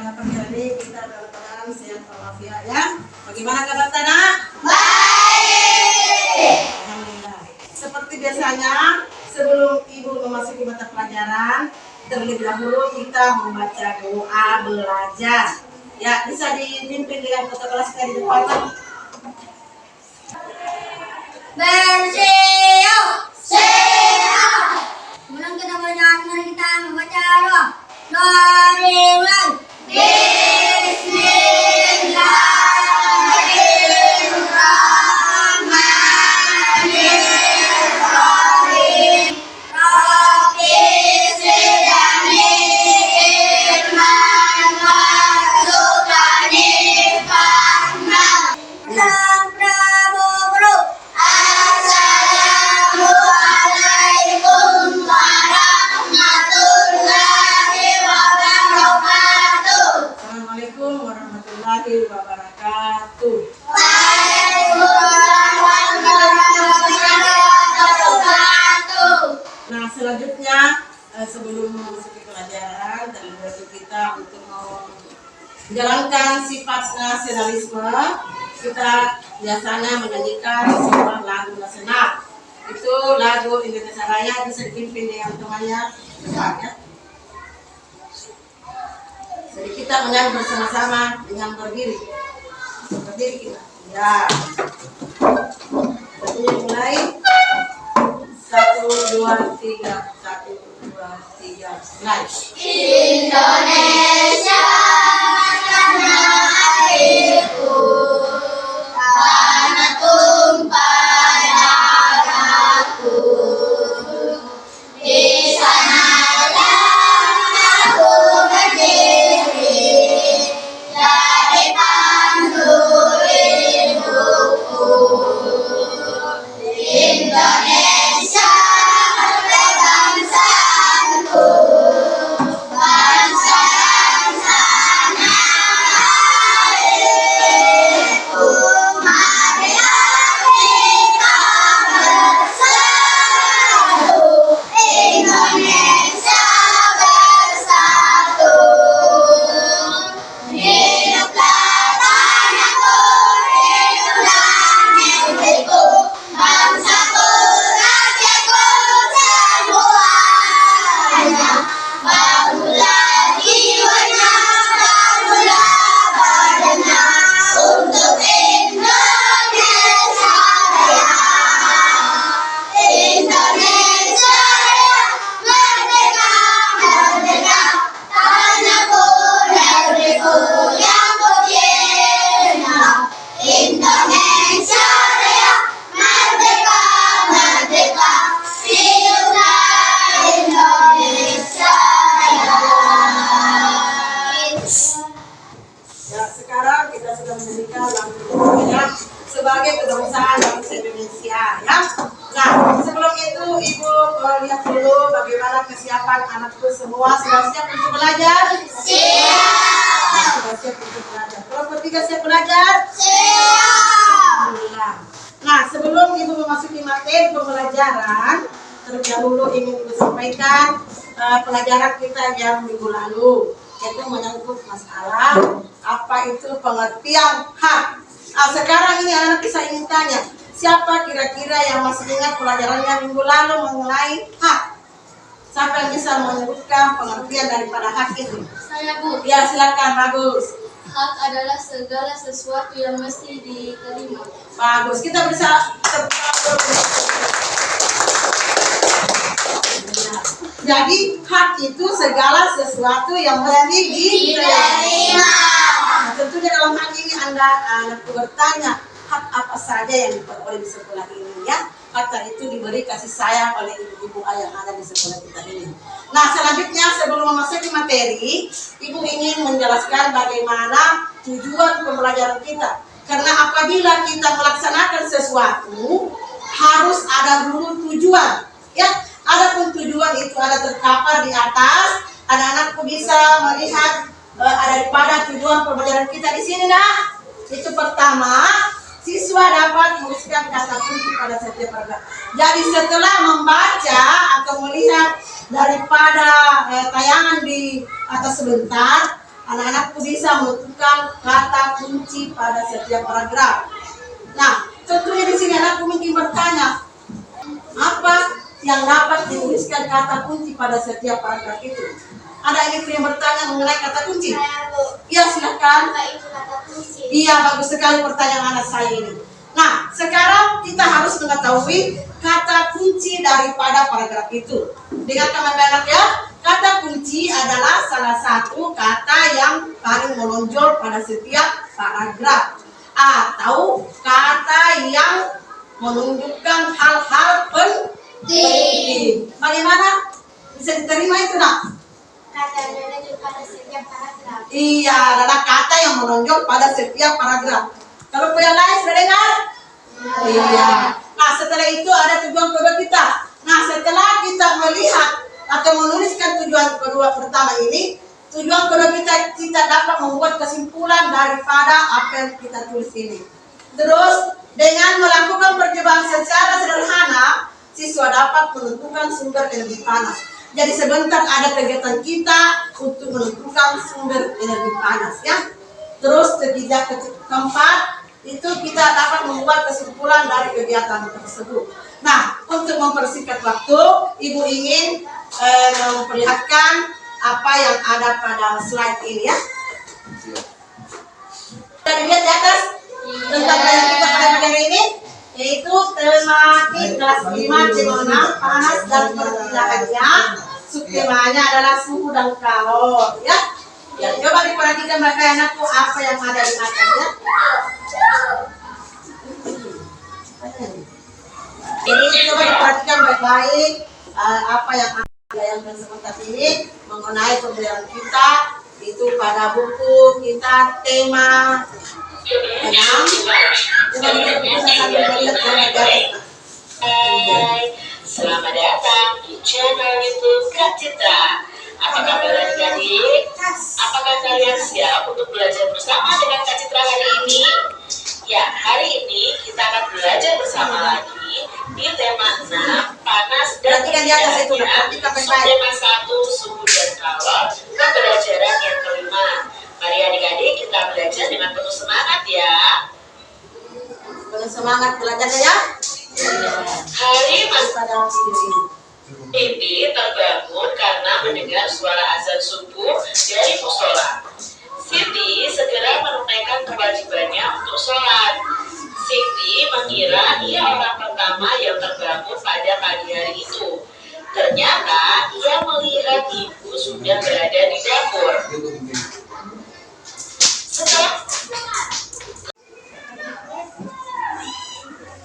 pada pagi hari kita dalam keadaan sehat walafiat ya. Bagaimana kabar Tanah? Baik. Alhamdulillah. Seperti biasanya, sebelum Ibu memasuki mata pelajaran, terlebih dahulu kita membaca doa belajar. Ya, bisa dipimpin dengan kota kelas di depan. Bersiap. Siap. Sebelum kita belajar, mari kita membaca doa. Bismillah. Bismillahirrahmanirrahim. Rabbi zidni ilman warzuqni fahman. Salam Prabu Guru. Assalamualaikum warahmatullahi wabarakatuh. Assalamualaikum warahmatullahi wabarakatuh. Waalaikumsalam warahmatullahi wabarakatuh. Nah, selanjutnya sebelum memasuki pelajaran, terlebih dahulu kita untuk menjalankan sifat nasionalisme, kita biasanya menyanyikan sebuah lagu nasional. Itu lagu Indonesia Raya, bisa dipimpin dengan temannya depan ya. Jadi kita menyanyi bersama-sama dengan berdiri. Berdiri kita. Ya. Jadi mulai 1, 2, 3, 1, 2, 3, mulai. Indonesia tanah airku, tanah tumpah darahku. Di sanalah aku berdiri, jadi pandu hidupku. Indonesia bangsaku, bangsa yang tanah airku. Mari kita bersatu, Indonesia bersatu. Hiduplah tanahku, hiduplah negeriku, bangsaku, rakyatku semuanya. Bangunlah jiwanya, bangunlah badannya, untuk Indonesia Raya. Indonesia Raya, merdeka, merdeka, tanahku, negeriku yang kubina. Indonesia Raya, merdeka, merdeka, hiduplah Indonesia Raya. Ya, sekarang kita sudah menyanyikan lagu ya sebagai kebangsaan bangsa Indonesia ya. Nah, sebelum itu Ibu lihat dulu bagaimana kesiapan anakku semua. Sudah siap untuk belajar? Siap. Sudah siap untuk belajar. Kelompok 3 siap belajar? Siap. Alhamdulillah. Nah, sebelum Ibu memasuki materi pembelajaran, terlebih dahulu ingin Ibu sampaikan pelajaran kita yang minggu lalu, yaitu menyangkut masalah apa itu pengertian hak. Nah, sekarang ini anak saya ingin tanya, siapa kira-kira yang masih ingat pelajarannya minggu lalu mengenai hak? Siapa yang bisa menyebutkan pengertian daripada hak itu? Saya, Bu. Ya, silakan. Bagus. Hak adalah segala sesuatu yang mesti diterima. Bagus. Kita bisa jadi hak itu segala sesuatu yang mesti diterima. Nah, tentunya dalam hal ini anakku bertanya, hak apa saja yang diperoleh di sekolah ini ya? Kata itu diberi kasih sayang oleh ibu-ibu ayah yang ada di sekolah kita ini. Nah, selanjutnya sebelum memasuki materi, Ibu ingin menjelaskan bagaimana tujuan pembelajaran kita. Karena apabila kita melaksanakan sesuatu, harus ada dulu tujuan. Ya, adapun tujuan itu ada terkapar di atas. Anak-anakku bisa melihat daripada tujuan pembelajaran kita di sini, nah. Itu pertama, siswa dapat menuliskan kata kunci pada setiap paragraf. Jadi setelah membaca atau melihat daripada tayangan di atas sebentar, anak-anakku bisa menentukan kata kunci pada setiap paragraf. Nah, tentunya di sini anakku mungkin bertanya, apa yang dapat dituliskan kata kunci pada setiap paragraf itu? Ada yang bertanya mengenai kata kunci? Saya, Bu. Ya, silakan. Apa itu kata kunci? Iya, bagus sekali pertanyaan anak saya ini. Nah, sekarang kita harus mengetahui kata kunci daripada paragraf itu. Dengarkan baik-baik ya. Kata kunci adalah salah satu kata yang paling menonjol pada setiap paragraf, atau kata yang menunjukkan hal-hal penting. Bagaimana? Bisa diterima itu, nak? Kata menunjuk pada setiap paragraf. Iya, adalah kata yang menonjol pada setiap paragraf. Kalau yang lain sudah dengar? Iya. Nah, setelah itu ada tujuan kedua kita. Nah, setelah kita melihat atau menuliskan tujuan kedua pertama ini, tujuan kedua kita dapat membuat kesimpulan daripada apa yang kita tulis ini. Terus, dengan melakukan percobaan secara sederhana, siswa dapat menentukan sumber energi panas. Jadi sebentar ada kegiatan kita untuk menentukan sumber energi panas, ya. Terus keempat itu kita dapat membuat kesimpulan dari kegiatan tersebut. Nah, untuk mempersingkat waktu, Ibu ingin memperlihatkan apa yang ada pada slide ini, ya. Sudah dilihat di atas tentang yang kita pada materi ini, yaitu tematik kelas 5 tema 6 panas dan perpindahannya. Subtemanya adalah suhu dan kalor, ya. Ya, coba diperhatikan baik anakku apa yang ada di atasnya. Ini coba diperhatikan baik-baik apa yang ada yang sebentar ini mengenai pembelajaran kita itu pada buku kita tema 6. Coba kita sambil melihat. Selamat datang di channel YouTube Kak Citra. Apa kabar adik-adik? Apakah kalian siap untuk belajar bersama dengan Kak Citra hari ini? Ya, hari ini kita akan belajar bersama lagi di tema 6 panas dan perpindahannya. Tema 1 suhu dan kalor, pembelajaran yang kelima. Mari adik-adik kita belajar dengan penuh semangat ya. Penuh semangat belajarnya, ya. Hari ini terbangun karena mendengar suara azan subuh dari musola. Siti segera menunaikan kewajibannya untuk sholat. Siti mengira ia orang pertama yang terbangun pada pagi hari itu. Ternyata ia melihat ibu sudah berada di dapur. Setelah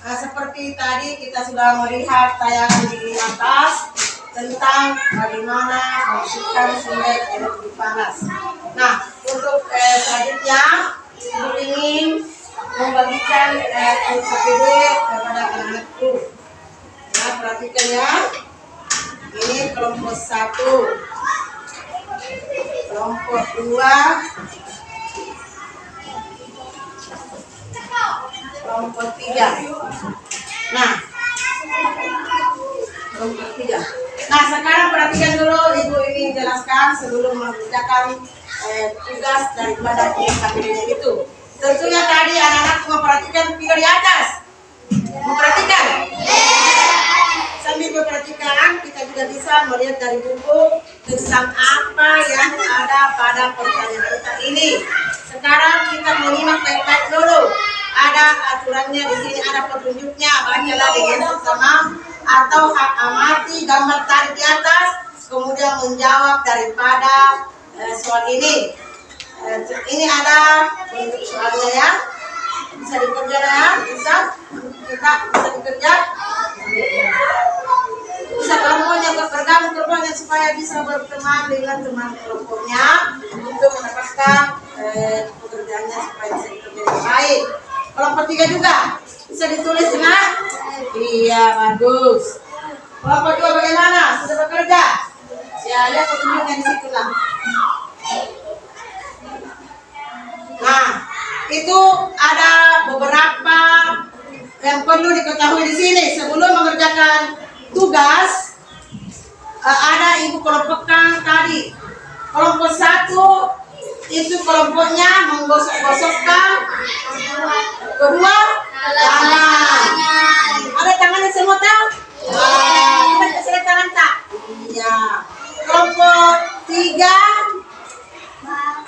seperti tadi kita sudah melihat tayangan di atas tentang bagaimana menghasilkan sumber energi panas. Nah, untuk selanjutnya Ibu ingin membagikan NKPD kepada anak-anakku. Ya, perhatikan ya. Ini kelompok 1, kelompok 2, kelompok 3. Nah, kelompok 3. Nah, sekarang perhatikan dulu, Ibu ingin jelaskan sebelum mengerjakan tugas daripada KPD itu. Tentunya tadi anak-anak memperhatikan video di atas. Memperhatikan? Sambil memperhatikan, kita juga bisa melihat dari buku tentang apa yang ada pada pertanyaan kita ini. Sekarang kita menyimak baik-baik dulu. Ada aturannya di sini, ada petunjuknya. Bacalah dengan seksama atau hak amati gambar tadi di atas, kemudian menjawab daripada soal ini. Ini ada bentuk soalnya, ya. Bisa dikerja ya, bisa dikerja. Bisa kelompoknya bergabung supaya bisa berteman dengan teman kelompoknya untuk mendapatkan pekerjaannya supaya bisa dikerja dengan baik. Kelompok 3 juga bisa ditulis dengan iya, bagus. Kelompok 2 bagaimana? Sudah bekerja? Ya, lihat petunjuknya di situ lah. Nah, itu ada beberapa yang perlu diketahui di sini sebelum mengerjakan tugas. Ada Ibu kelompokkan tadi. Kelompok 1 itu kelompoknya menggosok-gosokkan kedua tangan. Ada tangannya semua tak? Kita kasih tangan tak? Iya. Kelompok 3,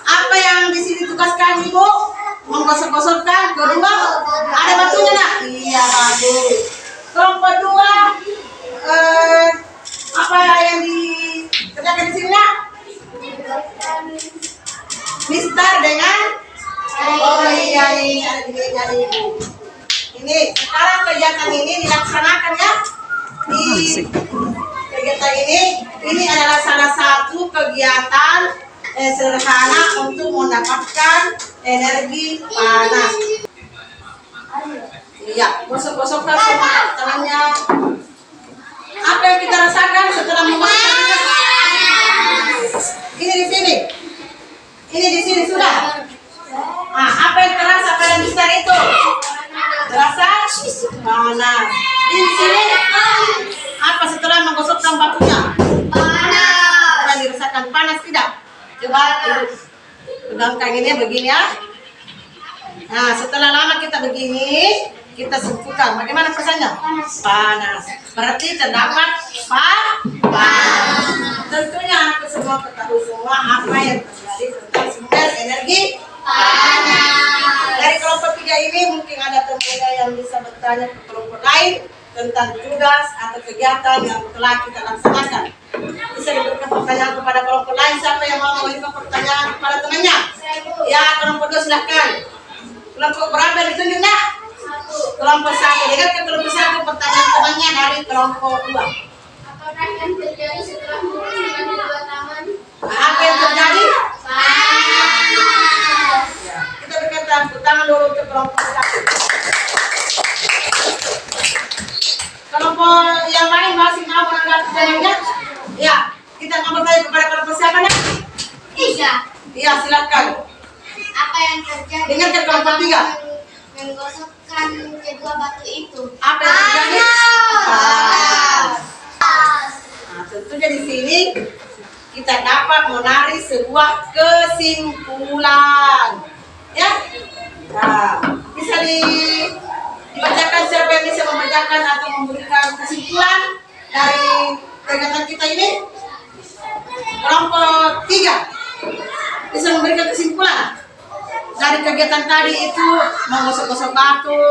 apa yang di sini tugaskan ibu? Menggosok-gosokkan kedua. Ada batunya nak? Iya bagus. Kelompok 2, apa yang dikerjakan di sini nak? Mister dengan oh iya ini ada di meja ibu. Ini sekarang kegiatan ini dilaksanakan ya. Di kegiatan ini adalah salah satu kegiatan sederhana untuk mendapatkan energi panas. Iya, gosok-gosokkan semua tangannya. Apa yang kita rasakan setelah memakannya? Ini di sini. Ini di sini sudah. Nah, apa yang terasa pada mister itu? Terasa panas. Di sini apa setelah menggosokkan batunya? Panas. Apa dirasakan panas tidak? Coba pegangkan ini begini ya. Nah, setelah lama kita begini, kita sentuhkan. Bagaimana perasaannya? Panas. Berarti terdapat panas. Tentunya anak semua ketahui semua apa yang terjadi tentang sumber energi panas. Dari kelompok 3 ini mungkin ada teman yang bisa bertanya ke kelompok lain tentang tugas atau kegiatan yang telah kita laksanakan. Bisa diberikan pertanyaan kepada kelompok lain. Siapa yang mau memberikan pertanyaan kepada temannya? Ya, kelompok 2 silahkan. Kelompok berapa yang ditunjuk nak? Kelompok 1. Dengarkan kelompok 1 pertanyaan temannya dari kelompok 2. Apakah yang terjadi setelah menggunakan kedua tangan? Apa yang terjadi? Panas. Ya. Kita berikan tepuk tangan dulu untuk kelompok 1. Kelompok yang lain masih mau menanggapi pertanyaannya? Ya, kita mau bertanya kepada kelompok siapa nak? 3. Iya, silakan. Apa yang terjadi Dengarkan kelompok 3. menggosokkan kedua batu itu? Apa yang terjadi? Panas. Nah, tentunya di sini kita dapat menarik sebuah kesimpulan. Ya, nah, bisa dibacakan siapa yang bisa membacakan atau memberikan kesimpulan dari kegiatan kita ini? Kelompok 3 bisa memberikan kesimpulan dari kegiatan tadi itu menggosok-gosok batu,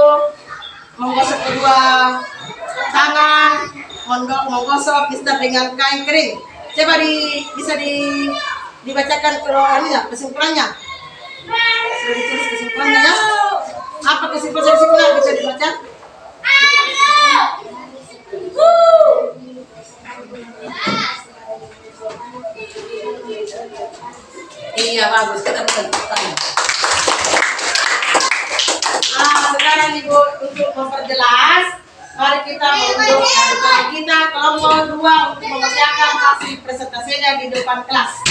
menggosok kedua tangan, menggosok mister dengan kain kering. Coba bisa dibacakan kesimpulannya. Sudah ditulis kesimpulannya ya. Apa kesimpulan bisa dibaca? Iya bagus, kita bisa tanya. Sekarang ibu untuk memperjelas, mari kita menunjuk kita kelompok 2 untuk mengerjakan hasil presentasinya di depan kelas.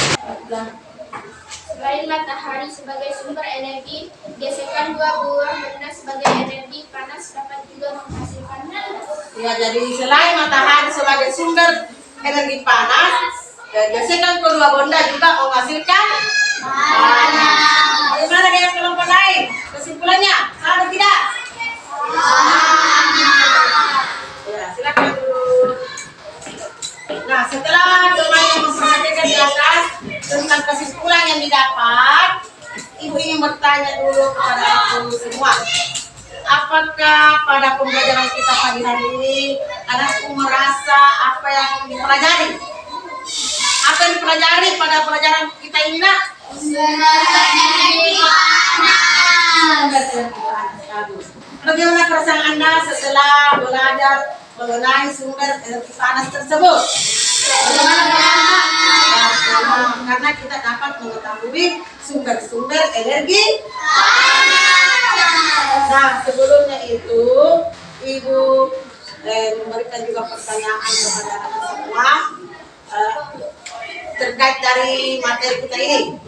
Selain matahari sebagai sumber energi, gesekan dua buah benda sebagai energi panas dapat juga menghasilkan panas. Ya, jadi selain matahari sebagai sumber energi panas, gesekan kedua benda juga menghasilkan panas. Bagaimana dengan kelompok lain? Kesimpulannya, salah atau tidak? Ya, silakan dulu. Nah, setelah teman-teman memperhatikan di atas tentang kesimpulan yang didapat, ibu ingin bertanya dulu kepada aku semua. Apakah pada pembelajaran kita pagi hari ini anakku merasa apa yang dipelajari? Apa yang dipelajari pada pelajaran kita ini nak? Bagaimana perasaan Anda setelah belajar mengenai sumber energi panas tersebut? Bagaimana perasaan? Karena kita dapat mengetahui sumber-sumber energi panas. Nah, sebelumnya itu Ibu memberikan juga pertanyaan kepada anak semua terkait dari materi kita ini.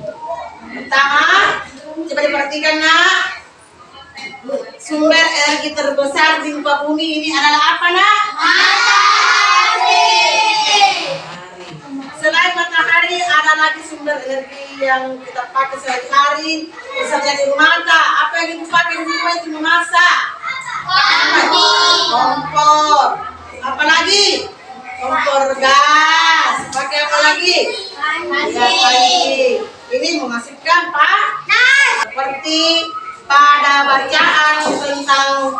Pertama, coba diperhatikan nak, sumber energi terbesar di muka bumi ini adalah apa nak? Matahari. Selain matahari ada mana lagi sumber energi yang kita pakai sehari-hari? Misalnya di rumah tangga, apa yang kita pakai di rumah itu memasak? Kompor. Apa lagi? Kompor gas. Pakai apa lagi? Ya, panci. Ini menghasilkan seperti pada bacaan tentang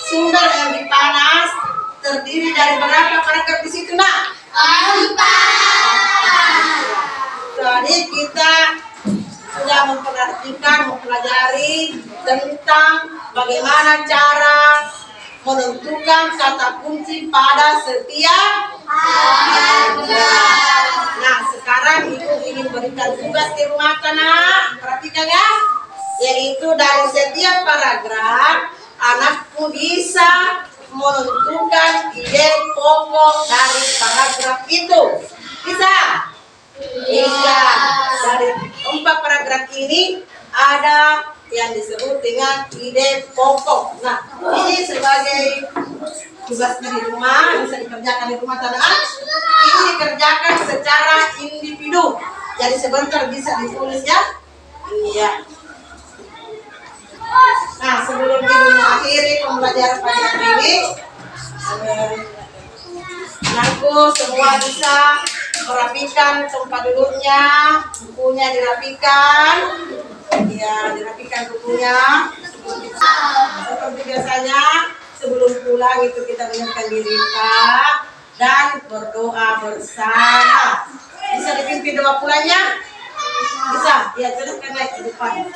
sumber energi panas terdiri dari berapa paragraf di situ, nak? 4. Jadi kita sudah mempelajari tentang bagaimana cara menentukan kata kunci pada setiap paragraf. Nah, sekarang ibu ingin berikan tugas di rumah tanah, perhatikan ya, yaitu dari setiap paragraf anakku bisa menentukan ide pokok dari paragraf itu. Bisa? Bisa. Dari 4 paragraf ini ada yang disebut dengan ide pokok. Nah, ini sebagai tugas di rumah, bisa dikerjakan di rumah tanah. Ini dikerjakan secara individu. Jadi sebentar bisa ditulis ya. Iya. Nah, sebelum ibu mengakhiri pembelajaran pagi hari ini, anakku semua bisa merapikan tempat duduknya, bukunya dirapikan, ya dirapikan bukunya. Seperti biasanya sebelum pulang itu kita menyiapkan diri Pak dan berdoa bersama. Bisa dipimpin doa pulangnya? Bisa? Ya, teruskan naik ke depan.